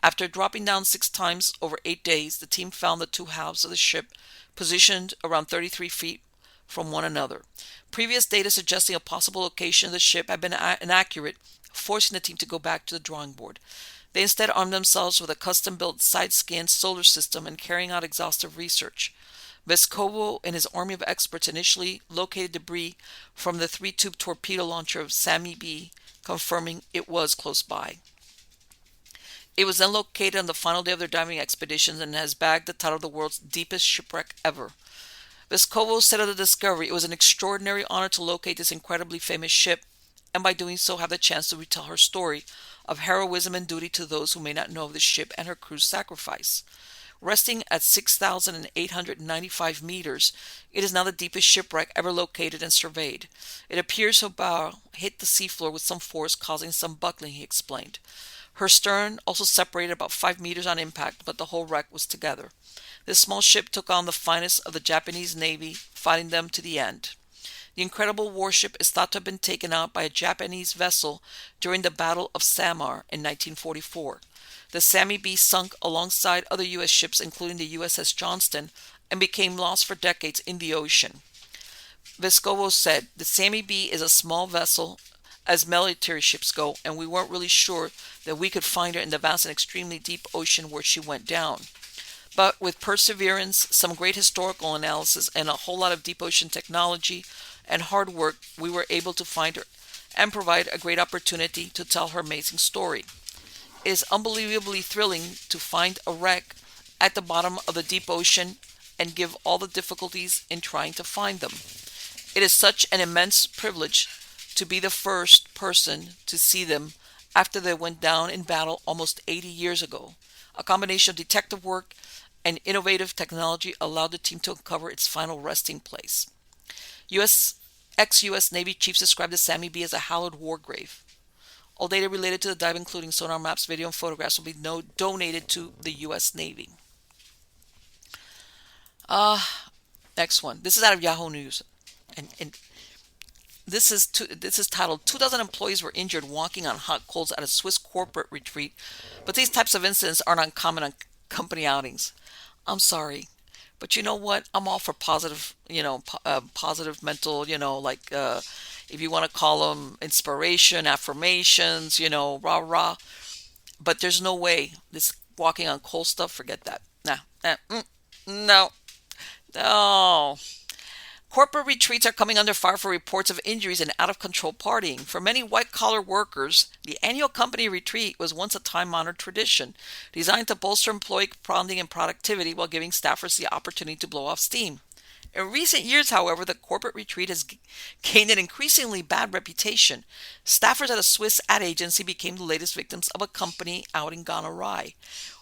After dropping down 6 times over 8 days, the team found the two halves of the ship positioned around 33 feet from one another. Previous data suggesting a possible location of the ship had been inaccurate, forcing the team to go back to the drawing board. They instead armed themselves with a custom-built side-scan solar system and carrying out exhaustive research. Vescovo and his army of experts initially located debris from the 3-tube torpedo launcher of Sammy B, confirming it was close by. It was then located on the final day of their diving expeditions and has bagged the title of the world's deepest shipwreck ever. Vescovo said of the discovery, "It was an extraordinary honor to locate this incredibly famous ship, and by doing so have the chance to retell her story of heroism and duty to those who may not know of the ship and her crew's sacrifice." Resting at 6,895 meters, it is now the deepest shipwreck ever located and surveyed. It appears her bow hit the seafloor with some force, causing some buckling, he explained. Her stern also separated about 5 meters on impact, but the whole wreck was together. This small ship took on the finest of the Japanese Navy, fighting them to the end. The incredible warship is thought to have been taken out by a Japanese vessel during the Battle of Samar in 1944. The Sammy B sunk alongside other U.S. ships, including the USS Johnston, and became lost for decades in the ocean. Vescovo said, "The Sammy B is a small vessel as military ships go, and we weren't really sure that we could find her in the vast and extremely deep ocean where she went down. But with perseverance, some great historical analysis, and a whole lot of deep ocean technology and hard work, we were able to find her and provide a great opportunity to tell her amazing story. It is unbelievably thrilling to find a wreck at the bottom of the deep ocean and give all the difficulties in trying to find them. It is such an immense privilege to be the first person to see them after they went down in battle almost 80 years ago. A combination of detective work and innovative technology allowed the team to uncover its final resting place. US ex-US Navy chiefs described the Sammy B as a hallowed war grave. All data related to the dive, including sonar maps, video, and photographs, will be donated to the US Navy. Uh, Next one. This is out of Yahoo News, and this is titled 2,000 employees were injured walking on hot coals at a Swiss corporate retreat, but these types of incidents aren't uncommon on company outings. I'm sorry, but you know what? I'm all for positive, positive mental, if you want to call them inspiration, affirmations, rah rah. But there's no way this walking on coal stuff. Forget that. No, no. Corporate retreats are coming under fire for reports of injuries and out of control partying. For many white collar workers, the annual company retreat was once a time honored tradition designed to bolster employee bonding and productivity while giving staffers the opportunity to blow off steam. In recent years, however, the corporate retreat has gained an increasingly bad reputation. Staffers at a Swiss ad agency became the latest victims of a company outing gone awry,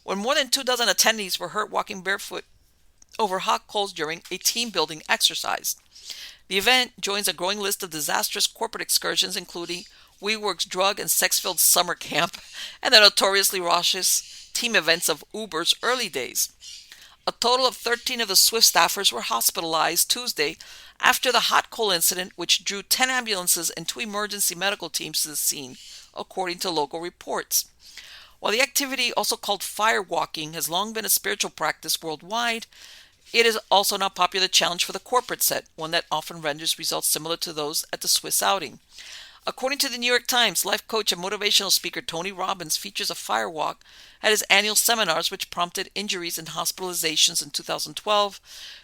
when more than 2 dozen attendees were hurt walking barefoot over hot coals during a team building exercise. The event joins a growing list of disastrous corporate excursions, including WeWork's drug and sex-filled summer camp and the notoriously raucous team events of Uber's early days. A total of 13 of the Swift staffers were hospitalized Tuesday after the hot coal incident, which drew 10 ambulances and 2 emergency medical teams to the scene, according to local reports. While the activity, also called firewalking, has long been a spiritual practice worldwide, it is also not a popular challenge for the corporate set, one that often renders results similar to those at the Swiss outing. According to the New York Times, life coach and motivational speaker Tony Robbins features a firewalk at his annual seminars, which prompted injuries and hospitalizations in 2012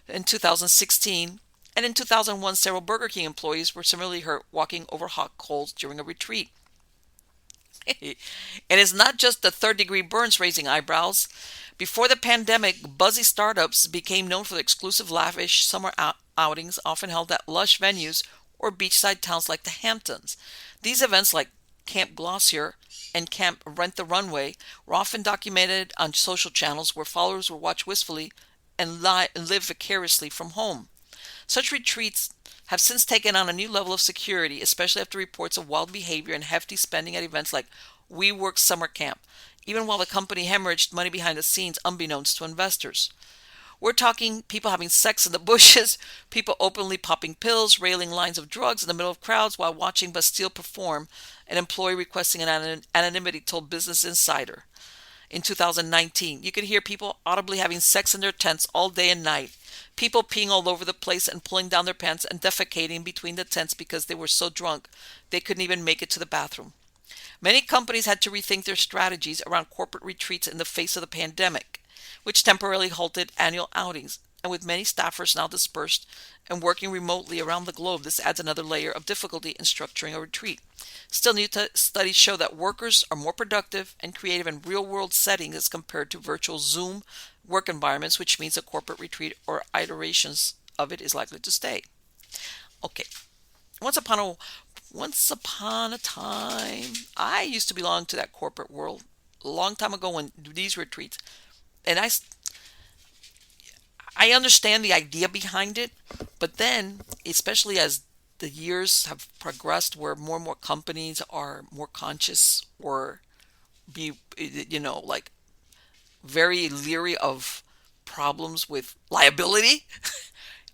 and 2016, and in 2001 several Burger King employees were similarly hurt walking over hot coals during a retreat. It is not just the third-degree burns raising eyebrows. Before the pandemic, buzzy startups became known for the exclusive lavish summer outings often held at lush venues or beachside towns like the Hamptons. These events, like Camp Glossier and Camp Rent the Runway, were often documented on social channels where followers would watch wistfully and live vicariously from home. Such retreats have since taken on a new level of security, especially after reports of wild behavior and hefty spending at events like WeWork Summer Camp, even while the company hemorrhaged money behind the scenes unbeknownst to investors. We're talking people having sex in the bushes, people openly popping pills, railing lines of drugs in the middle of crowds while watching Bastille perform, an employee requesting anonymity told Business Insider. In 2019, you could hear people audibly having sex in their tents all day and night, people peeing all over the place and pulling down their pants and defecating between the tents because they were so drunk they couldn't even make it to the bathroom. Many companies had to rethink their strategies around corporate retreats in the face of the pandemic, which temporarily halted annual outings. And with many staffers now dispersed and working remotely around the globe, this adds another layer of difficulty in structuring a retreat. Still, new studies show that workers are more productive and creative in real-world settings as compared to virtual Zoom work environments, which means a corporate retreat or iterations of it is likely to stay. Okay, once upon a time, I used to belong to that corporate world a long time ago when these retreats, and I understand the idea behind it, but then, especially as the years have progressed, where more and more companies are more conscious or be, like very leery of problems with liability,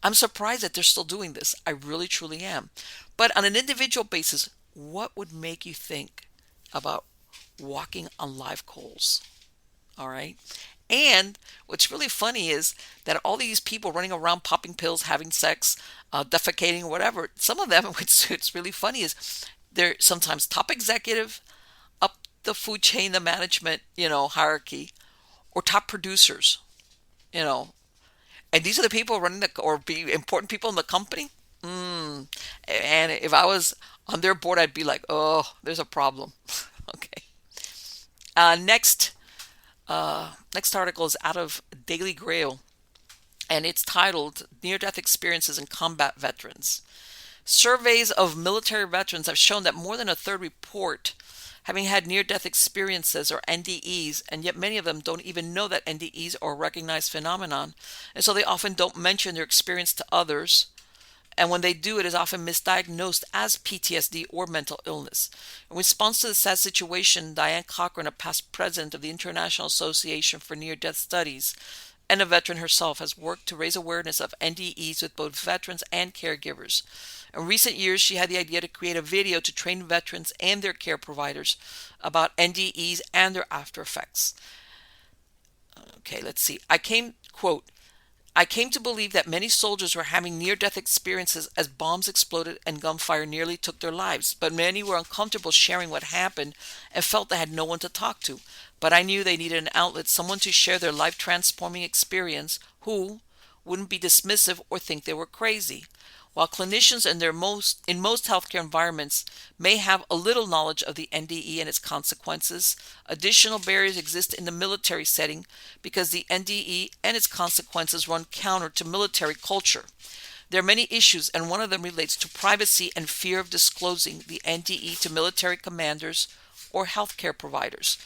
I'm surprised that they're still doing this. I really, truly am. But on an individual basis, what would make you think about walking on live coals? All right. And what's really funny is that all these people running around popping pills, having sex, defecating, whatever, some of them, what's really funny is they're sometimes top executive, up the food chain, the management, hierarchy, or top producers, you know. And these are the people running or be important people in the company. And if I was on their board, I'd be like, oh, there's a problem. Okay. Next article is out of Daily Grail, and it's titled Near-Death Experiences in Combat Veterans. Surveys of military veterans have shown that more than a third report having had near-death experiences or NDEs, and yet many of them don't even know that NDEs are a recognized phenomenon, and so they often don't mention their experience to others, and when they do, it is often misdiagnosed as PTSD or mental illness. In response to the sad situation, Diane Cochran, a past president of the International Association for Near-Death Studies, and a veteran herself, has worked to raise awareness of NDEs with both veterans and caregivers. In recent years, she had the idea to create a video to train veterans and their care providers about NDEs and their after effects. Okay, let's see. Quote, I came to believe that many soldiers were having near-death experiences as bombs exploded and gunfire nearly took their lives, but many were uncomfortable sharing what happened and felt they had no one to talk to. But I knew they needed an outlet, someone to share their life-transforming experience who wouldn't be dismissive or think they were crazy. While clinicians in most healthcare environments may have a little knowledge of the NDE and its consequences, additional barriers exist in the military setting because the NDE and its consequences run counter to military culture. There are many issues, and one of them relates to privacy and fear of disclosing the NDE to military commanders or healthcare providers.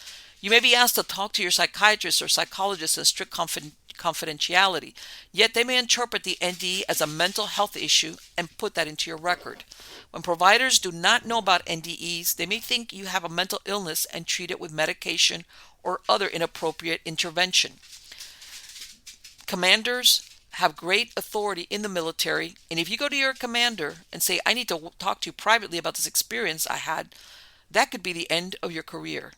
You may be asked to talk to your psychiatrist or psychologist in strict confidentiality, yet they may interpret the NDE as a mental health issue and put that into your record. When providers do not know about NDEs, they may think you have a mental illness and treat it with medication or other inappropriate intervention. Commanders have great authority in the military, and if you go to your commander and say, I need to talk to you privately about this experience I had, that could be the end of your career.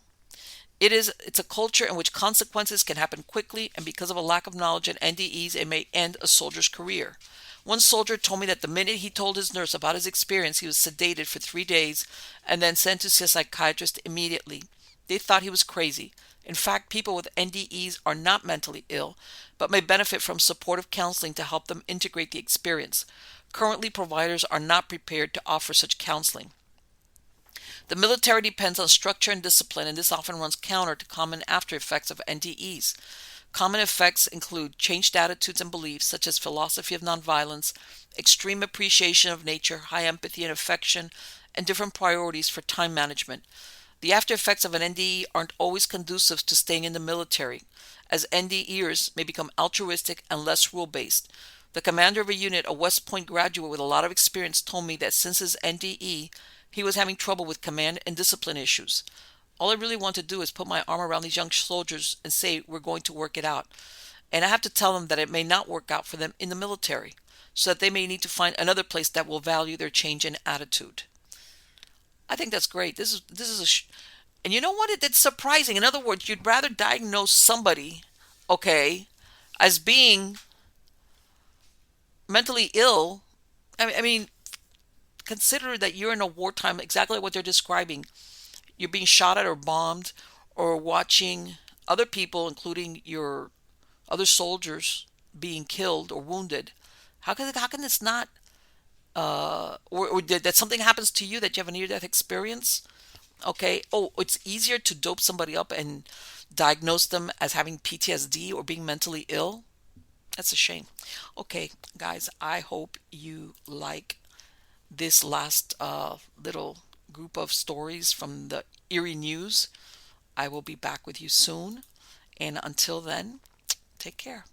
It's a culture in which consequences can happen quickly, and because of a lack of knowledge in NDEs, it may end a soldier's career. One soldier told me that the minute he told his nurse about his experience, he was sedated for 3 days and then sent to see a psychiatrist immediately. They thought he was crazy. In fact, people with NDEs are not mentally ill, but may benefit from supportive counseling to help them integrate the experience. Currently, providers are not prepared to offer such counseling. The military depends on structure and discipline, and this often runs counter to common after effects of NDEs. Common effects include changed attitudes and beliefs, such as philosophy of nonviolence, extreme appreciation of nature, high empathy and affection, and different priorities for time management. The after effects of an NDE aren't always conducive to staying in the military, as NDEers may become altruistic and less rule-based. The commander of a unit, a West Point graduate with a lot of experience, told me that since his NDE, he was having trouble with command and discipline issues. All I really want to do is put my arm around these young soldiers and say we're going to work it out. And I have to tell them that it may not work out for them in the military, so that they may need to find another place that will value their change in attitude. I think that's great. And you know what? It's surprising. In other words, you'd rather diagnose somebody, okay, as being mentally ill. I mean, consider that you're in a wartime, exactly what they're describing. You're being shot at or bombed, or watching other people, including your other soldiers, being killed or wounded. How can this not, or that something happens to you that you have a near-death experience? Okay. Oh, it's easier to dope somebody up and diagnose them as having PTSD or being mentally ill. That's a shame. Okay, guys, I hope you like this last little group of stories from the Eerie News. I will be back with you soon. And until then, take care.